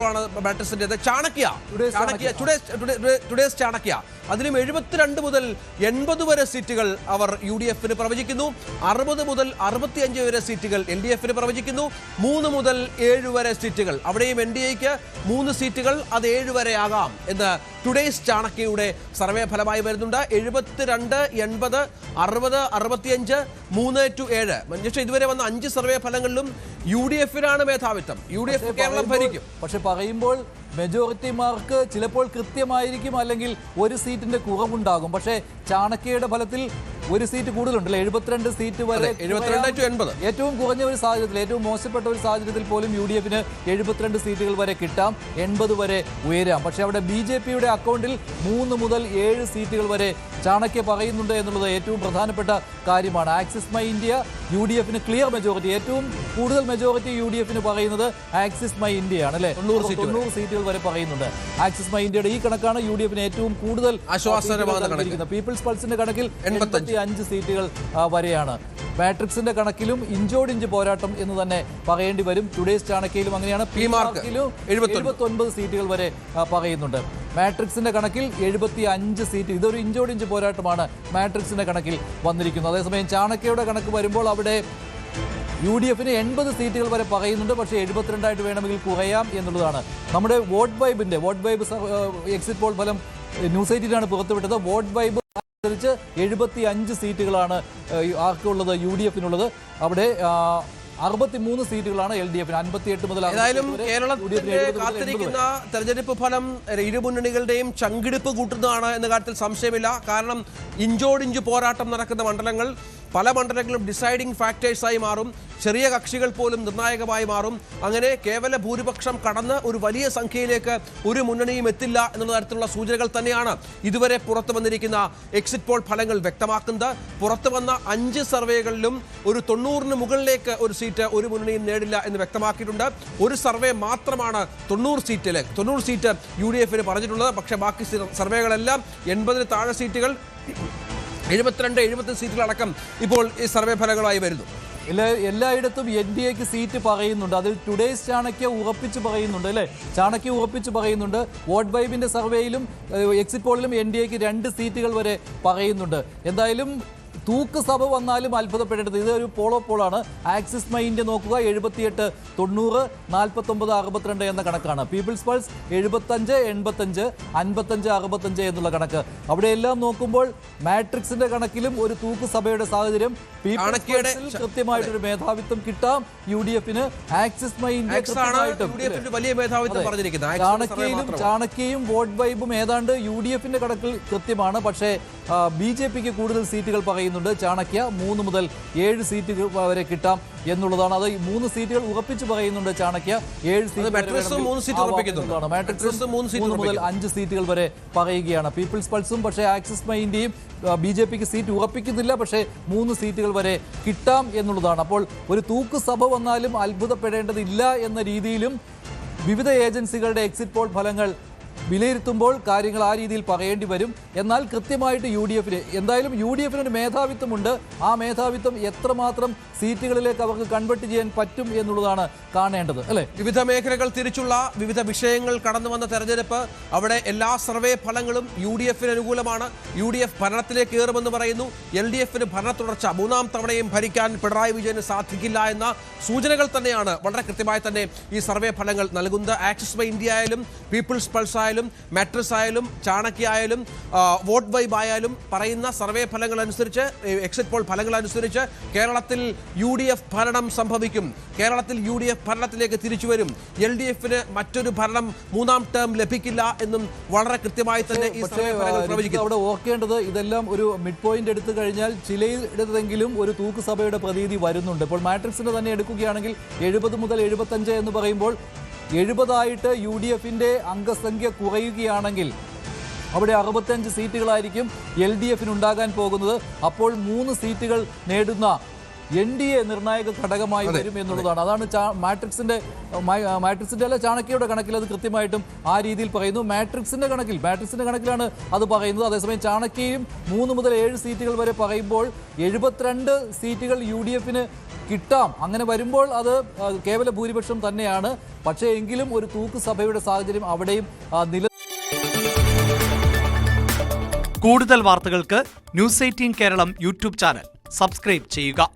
ബാറ്റേഴ്സിന്റെ today's Chanakya അതിലും 72 മുതൽ 80 വരെ സീറ്റുകൾ അവർ UDF-ന് പ്രവചിക്കുന്നു. 60 മുതൽ 65 വരെ സീറ്റുകൾ LDF-ന് പ്രവചിക്കുന്നു. 3 മുതൽ 7 വരെ സീറ്റുകൾ അവിടെയും NDA-ക്ക് 3 സീറ്റുകൾ അത് 7 വരെ ആകാം എന്ന് ടുഡേസ് ചാണക്യയുടെ സർവേ ഫലമായി വരുന്നുണ്ട്. 72, 80, 60, 65, 3-7. മഞ്ജുഷ, ഇതുവരെ വന്ന 5 സർവേ ഫലങ്ങളിലും UDF-നാണ് മേധാവിത്വം. UDF കേരളം ഭരിക്കും. പക്ഷെ പറയുമ്പോൾ മെജോറിറ്റി മാർക്ക് ചിലപ്പോൾ കൃത്യമായിരിക്കും, അല്ലെങ്കിൽ ഒരു സീറ്റിന്റെ കുറവുണ്ടാകും. പക്ഷേ ചാണക്യയുടെ ഫലത്തിൽ ഒരു സീറ്റ് കൂടുതലുണ്ടല്ലോ, 72 സീറ്റ് വരെ. 72-80 ഏറ്റവും കുറഞ്ഞ ഒരു സാഹചര്യത്തിൽ, ഏറ്റവും മോശപ്പെട്ട ഒരു സാഹചര്യത്തിൽ പോലും UDF-ന് 72 സീറ്റുകൾ വരെ കിട്ടാം, 80 വരെ ഉയരാം. പക്ഷേ അവിടെ BJP-യുടെ അക്കൗണ്ടിൽ 3 മുതൽ 7 സീറ്റുകൾ വരെ ചാണക്യ പറയുന്നുണ്ട് എന്നുള്ളത് ഏറ്റവും പ്രധാനപ്പെട്ട കാര്യമാണ്. ആക്സിസ് മൈ ഇന്ത്യ UDF-ന് ക്ലിയർ മെജോറിറ്റി, ഏറ്റവും കൂടുതൽ മെജോറിറ്റി UDF-ന് പറയുന്നത് ആക്സിസ് മൈ ഇന്ത്യയാണ് അല്ലെ, 90 സീറ്റുകൾ വരെ പറയുന്നുണ്ട്. ആക്സിസ് മൈ ഇന്ത്യയുടെ ഈ കണക്കാണ് UDF-ന് ഏറ്റവും കൂടുതൽ ആശ്വാസകരമായിരിക്കുന്നത്. പീപ്പിൾസ് പൾസിന്റെ കണക്കിൽ 85 സീറ്റുകൾ വരെയാണ്. മാട്രിക്സിന്റെ കണക്കിലും ഇഞ്ചോടിഞ്ച് പോരാട്ടം എന്ന് തന്നെ പറയേണ്ടി വരും. ടുഡേസ് ചാണക്യയിലും അങ്ങനെയാണ്. PMarkലും 79 സീറ്റുകൾ വരെ പറയുന്നുണ്ട്. മാട്രിക്സിന്റെ കണക്കിൽ 75 സീറ്റ്. ഇതൊരു ഇഞ്ചോടിഞ്ച് പോരാട്ടമാണ് മാട്രിക്സിന്റെ കണക്കിൽ വന്നിരിക്കുന്നത്. അതേസമയം ചാണക്യയുടെ കണക്ക് വരുമ്പോൾ അവിടെ UDF-ന് 80 സീറ്റുകൾ വരെ പറയുന്നുണ്ട്. പക്ഷേ 72 വേണമെങ്കിൽ കുറയാം എന്നുള്ളതാണ്. നമ്മുടെ വോട്ട് വൈബ് എക്സിറ്റ് പോൾ ഫലം ന്യൂസ് 18-നാണ് പുറത്തുവിട്ടത്. വോട്ട് വൈബ് അനുസരിച്ച് 75 സീറ്റുകളാണ് ആർക്കുള്ളത്, UDF-നുള്ളത്. അവിടെ 63 സീറ്റുകളാണ് LDF-ന്. 58 മുതൽ. ഏതായാലും കേരളത്തിൽ കാത്തിരിക്കുന്ന തെരഞ്ഞെടുപ്പ് ഫലം ഇരു മുന്നണികളുടെയും ചങ്കിടിപ്പ് കൂട്ടുന്നതാണ് എന്ന കാര്യത്തിൽ സംശയമില്ല. കാരണം ഇഞ്ചോടിഞ്ച് പോരാട്ടം നടക്കുന്ന മണ്ഡലങ്ങൾ, പല മണ്ഡലങ്ങളും ഡിസൈഡിംഗ് ഫാക്ടേഴ്സായി മാറും. ചെറിയ കക്ഷികൾ പോലും നിർണായകമായി മാറും. അങ്ങനെ കേവല ഭൂരിപക്ഷം കടന്ന് ഒരു വലിയ സംഖ്യയിലേക്ക് ഒരു മുന്നണിയും എത്തില്ല എന്നുള്ള തരത്തിലുള്ള സൂചനകൾ തന്നെയാണ് ഇതുവരെ പുറത്തു വന്നിരിക്കുന്ന എക്സിറ്റ് പോൾ ഫലങ്ങൾ വ്യക്തമാക്കുന്നത്. പുറത്തു വന്ന 5 സർവേകളിലും ഒരു 90-ന് മുകളിലേക്ക് ഒരു സീറ്റ് ഒരു മുന്നണിയും നേടില്ല എന്ന് വ്യക്തമാക്കിയിട്ടുണ്ട്. ഒരു സർവേ മാത്രമാണ് 90 സീറ്റ് UDF-ന് പറഞ്ഞിട്ടുള്ളത്. പക്ഷേ ബാക്കി സർവേകളെല്ലാം 80-ന് താഴെ സീറ്റുകൾ, 72-70 സീറ്റുകളടക്കം ഇപ്പോൾ ഈ സർവേ ഫലങ്ങളായി വരുന്നു. എല്ലായിടത്തും NDA-ക്ക് സീറ്റ് പറയുന്നുണ്ട്. അതിൽ ടുഡേസ് ചാണക്യ ഉറപ്പിച്ച് പറയുന്നുണ്ട് അല്ലേ, ചാണക്യ ഉറപ്പിച്ച് പറയുന്നുണ്ട്. വോട്ട് വൈബിന്റെ സർവേയിലും എക്സിറ്റ് പോളിലും NDA-ക്ക് 2 സീറ്റുകൾ വരെ പറയുന്നുണ്ട്. എന്തായാലും തൂക്ക് സഭ വന്നാലും അത്ഭുതപ്പെടേണ്ടത്. ഇതൊരു പോളാണ്. ആക്സിസ് മൈ ഇന്ത്യ നോക്കുക, 78, 90, 49, 62 എന്ന കണക്കാണ്. പീപ്പിൾസ് പൾസ് 75, 85, 55, 65 എന്നുള്ള കണക്ക്. അവിടെയെല്ലാം നോക്കുമ്പോൾ മാട്രിക്സിന്റെ കണക്കിലും ഒരു തൂക്ക് സഭയുടെ സാഹചര്യം. കൃത്യമായിട്ടൊരു മേധാവിത്വം കിട്ടാം UDF-ന്. ആക്സിസ് മൈ ഇന്ത്യ ചാണക്യയും വോട്ട് വൈബും ഏതാണ്ട് UDF-ന്റെ കണക്കിൽ കൃത്യമാണ്. പക്ഷേ BJP-ക്ക് കൂടുതൽ സീറ്റുകൾ പറയുന്നുണ്ട്. ചാണക്യ 3 മുതൽ 7 സീറ്റുകൾ വരെ കിട്ടാം എന്നുള്ളതാണ്. അത് 3 സീറ്റുകൾ ഉറപ്പിച്ച് പറയുന്നുണ്ട് ചാണക്യ. 7 മുതൽ 5 സീറ്റുകൾ വരെ പറയുകയാണ് പീപ്പിൾസ് പൾസും. പക്ഷേ ആക്സിസ് മൈ ഇന്ത്യയും BJP-ക്ക് സീറ്റ് ഉറപ്പിക്കുന്നില്ല. പക്ഷേ 3 സീറ്റുകൾ വരെ കിട്ടാം എന്നുള്ളതാണ്. അപ്പോൾ ഒരു തൂക്ക് സഭ വന്നാലും അത്ഭുതപ്പെടേണ്ടതില്ല എന്ന രീതിയിലും വിവിധ ഏജൻസികളുടെ എക്സിറ്റ് പോൾ ഫലങ്ങൾ വിലയിരുത്തുമ്പോൾ കാര്യങ്ങൾ ആ രീതിയിൽ പറയേണ്ടി വരും. എന്നാൽ കൃത്യമായിട്ട് എന്തായാലും UDF-ന് ഒരു മേധാവിത്വമുണ്ട്. ആ മേധാവിത്വം എത്രമാത്രം സീറ്റുകളിലേക്ക് അവർക്ക് കൺവെർട്ട് ചെയ്യാൻ പറ്റും എന്നുള്ളതാണ് കാണേണ്ടത് അല്ലേ. വിവിധ മേഖലകൾ തിരിച്ചുള്ള വിവിധ വിഷയങ്ങൾ കടന്നു വന്ന തെരഞ്ഞെടുപ്പ്, അവിടെ എല്ലാ സർവേ ഫലങ്ങളും UDF-ന് അനുകൂലമാണ്. UDF ഭരണത്തിലേക്ക് കയറുമെന്ന് പറയുന്നു. LDF-ന് ഭരണ തുടർച്ച, 3ാം തവണയും ഭരിക്കാൻ പിണറായി വിജയന് സാധിക്കില്ല എന്ന സൂചനകൾ തന്നെയാണ് വളരെ കൃത്യമായി തന്നെ ഈ സർവേ ഫലങ്ങൾ നൽകുന്നത്. ആക്സിസ് മൈ ഇന്ത്യ ആയാലും, പീപ്പിൾസ് പൾസ് ആയാലും, മാട്രിക്സ് ആയാലും, ചാണക്യ ആയാലും, വോട്ട് വൈബ് ആയാലും പറയുന്ന സർവേ ഫലങ്ങൾ അനുസരിച്ച്, എക്സിറ്റ് പോൾ ഫലങ്ങൾ അനുസരിച്ച് കേരളത്തിൽ UDF ഭരണം സംഭവിക്കും. കേരളത്തിൽ UDF ഭരണത്തിലേക്ക് തിരിച്ചു വരും. LDF-ന് മറ്റൊരു ഭരണം 3ാം ടേം ലഭിക്കില്ല എന്നും വളരെ കൃത്യമായി തന്നെ ഈ സർവേ ഫലങ്ങൾ പ്രവചിക്കുന്നു. അവിടെ ഓർക്കേണ്ടത്, ഇതെല്ലാം ഒരു മിഡ് പോയിന്റ് എടുത്തു കഴിഞ്ഞാൽ ചിലയിടത്തെങ്കിലും ഒരു തൂക്ക് സഭയുടെ പ്രതീതി വരുന്നുണ്ട്. ഇപ്പോൾ മാട്രിക്സിന്റെ തന്നെ എടുക്കുകയാണെങ്കിൽ 70 മുതൽ 75 എന്ന് പറയുമ്പോൾ 70 UDF-ന്റെ അംഗസംഖ്യ കുറയുകയാണെങ്കിൽ അവിടെ 65 സീറ്റുകളായിരിക്കും LDF-ന് ഉണ്ടാകാൻ പോകുന്നത്. അപ്പോൾ 3 സീറ്റുകൾ നേടുന്ന NDA നിർണായക ഘടകമായി വരും എന്നുള്ളതാണ്. അതാണ് മാട്രിക്സിന്റെ അല്ല, ചാണക്യയുടെ കണക്കിൽ അത് കൃത്യമായിട്ടും ആ രീതിയിൽ പറയുന്നു. മാട്രിക്സിന്റെ കണക്കിലാണ് അത് പറയുന്നത്. അതേസമയം ചാണക്യയും 3 മുതൽ 7 സീറ്റുകൾ വരെ പറയുമ്പോൾ 72 സീറ്റുകൾ UDF-ന് കിട്ടാം. അങ്ങനെ വരുമ്പോൾ അത് കേവല ഭൂരിപക്ഷം തന്നെയാണ്. പക്ഷേ എങ്കിലും ഒരു തൂക്ക് സഭയുടെ സാഹചര്യം അവിടെയും കൂടുതൽ വാർത്തകൾക്ക് news 18 Keralam YouTube channel subscribe ചെയ്യുക.